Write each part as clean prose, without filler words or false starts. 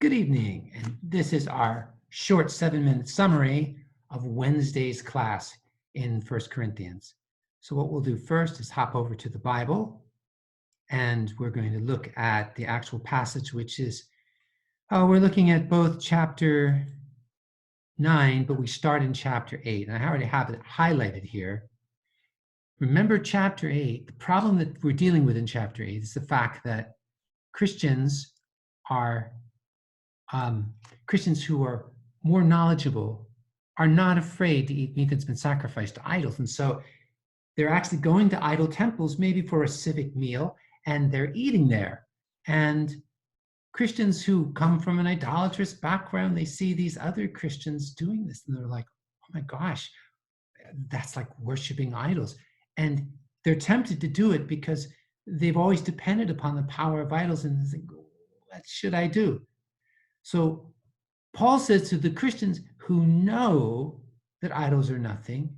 Good evening, and this is our short 7-minute summary of Wednesday's class in 1 Corinthians. So what we'll do first is hop over to the Bible, and we're going to look at the actual passage, which is, we're looking at both chapter 9, but we start in chapter 8, and I already have it highlighted here. Remember chapter 8, the problem that we're dealing with in chapter 8 is the fact that Christians who are more knowledgeable are not afraid to eat meat that's been sacrificed to idols. And so they're actually going to idol temples, maybe for a civic meal, and they're eating there. And Christians who come from an idolatrous background, they see these other Christians doing this, and they're like, oh my gosh, that's like worshiping idols. And they're tempted to do it because they've always depended upon the power of idols, and they think, what should I do? So Paul says to the Christians who know that idols are nothing,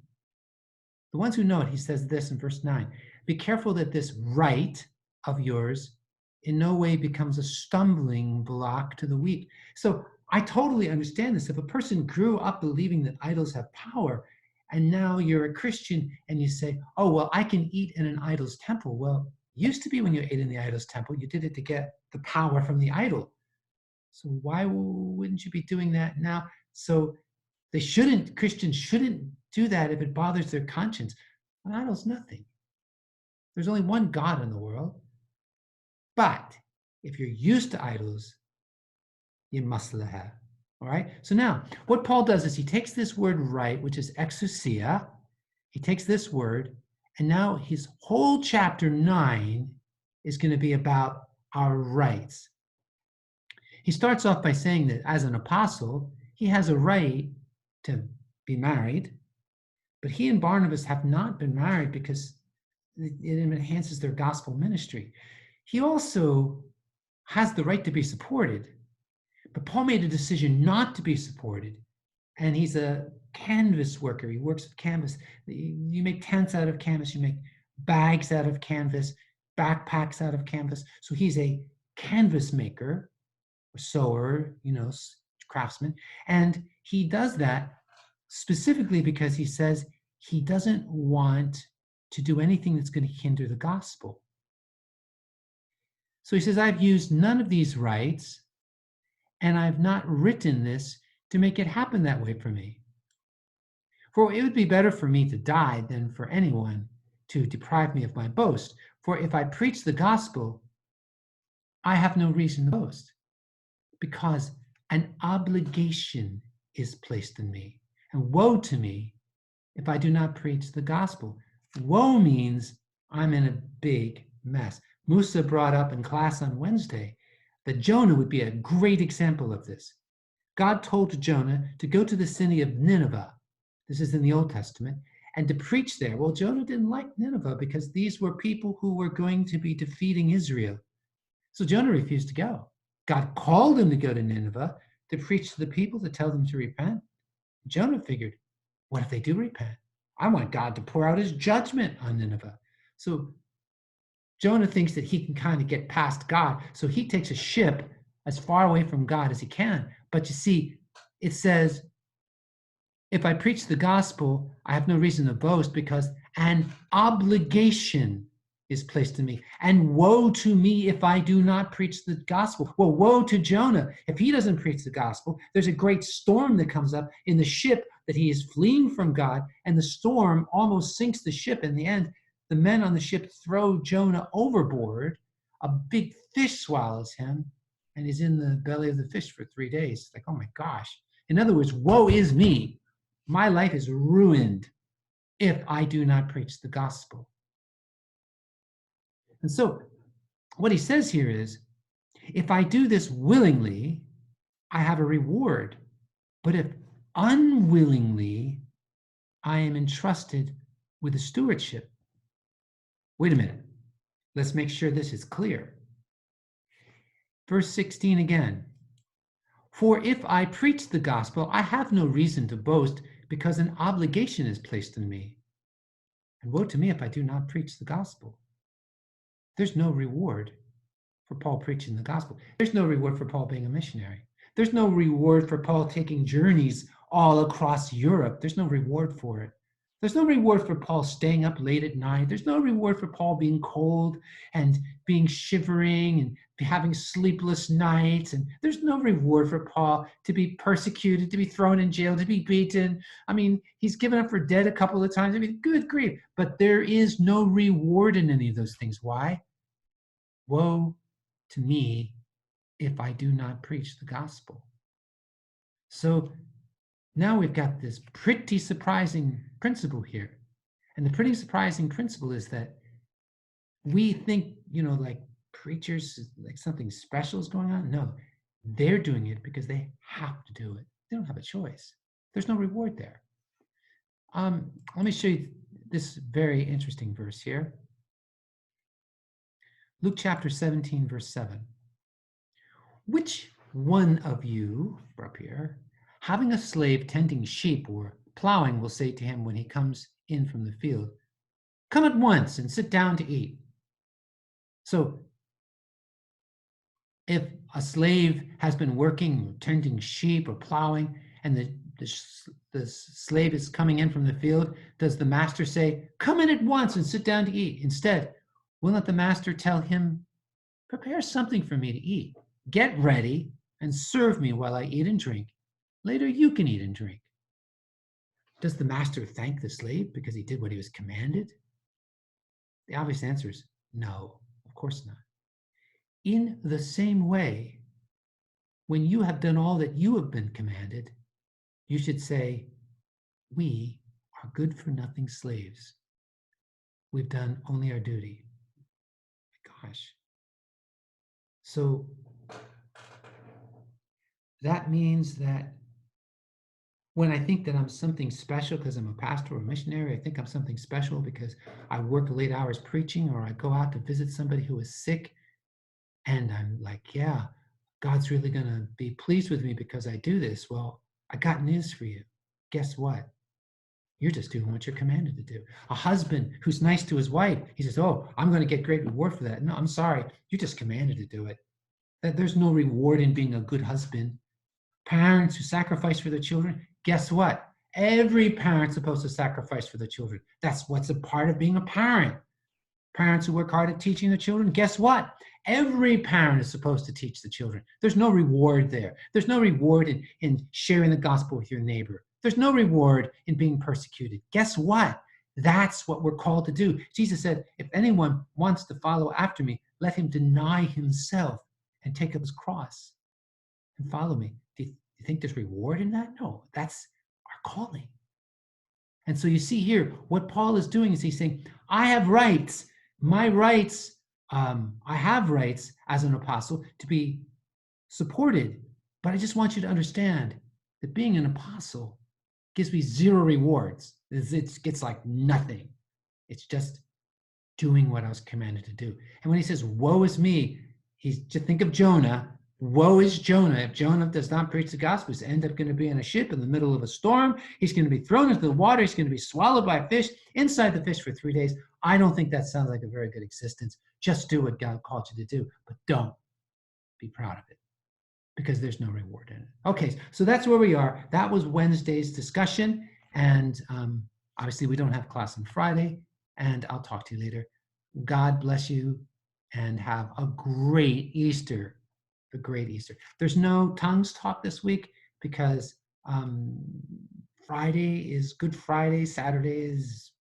the ones who know it, he says this in verse 9, be careful that this right of yours in no way becomes a stumbling block to the weak. So I totally understand this. If a person grew up believing that idols have power, and now you're a Christian and you say, oh, well, I can eat in an idol's temple. Well, used to be when you ate in the idol's temple, you did it to get the power from the idol. So why wouldn't you be doing that now? So Christians shouldn't do that if it bothers their conscience. An idol's nothing. There's only one God in the world. But if you're used to idols, you must have. All right? So now, what Paul does is he takes this word right, which is exousia, he takes this word, and now his whole chapter 9 is going to be about our rights. He starts off by saying that as an apostle, he has a right to be married, but he and Barnabas have not been married because it enhances their gospel ministry. He also has the right to be supported, but Paul made a decision not to be supported, and he's a canvas worker. He works with canvas. You make tents out of canvas, you make bags out of canvas, backpacks out of canvas. So he's a canvas maker, sewer, craftsman. And he does that specifically because he says he doesn't want to do anything that's going to hinder the gospel. So he says, I've used none of these rights, and I've not written this to make it happen that way for me. For it would be better for me to die than for anyone to deprive me of my boast. For if I preach the gospel, I have no reason to boast, because an obligation is placed in me. And woe to me if I do not preach the gospel. Woe means I'm in a big mess. Musa brought up in class on Wednesday that Jonah would be a great example of this. God told Jonah to go to the city of Nineveh. This is in the Old Testament, and to preach there. Well, Jonah didn't like Nineveh because these were people who were going to be defeating Israel. So Jonah refused to go. God called him to go to Nineveh to preach to the people, to tell them to repent. Jonah figured, what if they do repent? I want God to pour out his judgment on Nineveh. So Jonah thinks that he can kind of get past God. So he takes a ship as far away from God as he can. But you see, it says, if I preach the gospel, I have no reason to boast because an obligation is placed in me. And woe to me if I do not preach the gospel. Well, woe to Jonah if he doesn't preach the gospel. There's a great storm that comes up in the ship that he is fleeing from God, and the storm almost sinks the ship. In the end, the men on the ship throw Jonah overboard. A big fish swallows him, and he's in the belly of the fish for 3 days. It's like, oh my gosh. In other words, woe is me. My life is ruined if I do not preach the gospel. And so what he says here is, if I do this willingly, I have a reward. But if unwillingly, I am entrusted with a stewardship. Wait a minute. Let's make sure this is clear. Verse 16 again. For if I preach the gospel, I have no reason to boast because an obligation is placed on me. And woe to me if I do not preach the gospel. There's no reward for Paul preaching the gospel. There's no reward for Paul being a missionary. There's no reward for Paul taking journeys all across Europe. There's no reward for it. There's no reward for Paul staying up late at night. There's no reward for Paul being cold and being shivering and having sleepless nights. And there's no reward for Paul to be persecuted, to be thrown in jail, to be beaten. I mean, he's given up for dead a couple of times. I mean, good grief. But there is no reward in any of those things. Why? Woe to me if I do not preach the gospel. So now we've got this pretty surprising principle here. And the pretty surprising principle is that we think, like preachers, like something special is going on. No, they're doing it because they have to do it. They don't have a choice. There's no reward there. Let me show you this very interesting verse here. Luke chapter 17, verse 7. Which one of you, up here, having a slave tending sheep or plowing, will say to him when he comes in from the field, "Come at once and sit down to eat"? So if a slave has been working, tending sheep or plowing, and the slave is coming in from the field, does the master say, "Come in at once and sit down to eat"? Instead, will not the master tell him, "Prepare something for me to eat. Get ready and serve me while I eat and drink. Later you can eat and drink"? Does the master thank the slave because he did what he was commanded? The obvious answer is no, of course not. In the same way, when you have done all that you have been commanded, you should say, "We are good for nothing slaves. We've done only our duty." My gosh. So that means that when I think that I'm something special because I'm a pastor or a missionary, I think I'm something special because I work late hours preaching, or I go out to visit somebody who is sick, and I'm like, yeah, God's really going to be pleased with me because I do this. Well, I got news for you. Guess what? You're just doing what you're commanded to do. A husband who's nice to his wife, he says, "Oh, I'm going to get great reward for that." No, I'm sorry. You're just commanded to do it. There's no reward in being a good husband. Parents who sacrifice for their children, guess what? Every parent's supposed to sacrifice for their children. That's what's a part of being a parent. Parents who work hard at teaching their children, guess what? Every parent is supposed to teach the children. There's no reward there. There's no reward in sharing the gospel with your neighbor. There's no reward in being persecuted. Guess what? That's what we're called to do. Jesus said, "If anyone wants to follow after me, let him deny himself and take up his cross and follow me." Do you think there's reward in that? No, that's our calling. And so you see here, what Paul is doing is he's saying, I have rights. My rights, I have rights as an apostle to be supported. But I just want you to understand that being an apostle gives me zero rewards. It gets like nothing. It's just doing what I was commanded to do. And when he says, "Woe is me," he's just think of Jonah. Woe is Jonah. If Jonah does not preach the gospel, he's end up going to be in a ship in the middle of a storm. He's going to be thrown into the water. He's going to be swallowed by a fish, inside the fish for 3 days. I don't think that sounds like a very good existence. Just do what God called you to do, but don't be proud of it because there's no reward in it. Okay, so that's where we are. That was Wednesday's discussion. And obviously we don't have class on Friday, and I'll talk to you later. God bless you and have a great Easter. A great Easter. There's no tongues talk this week because Friday is Good Friday, Saturday is,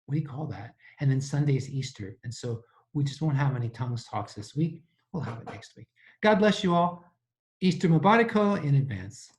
what do you call that? And then Sunday is Easter. And so we just won't have any tongues talks this week. We'll have it next week. God bless you all. Easter Mubarak in advance.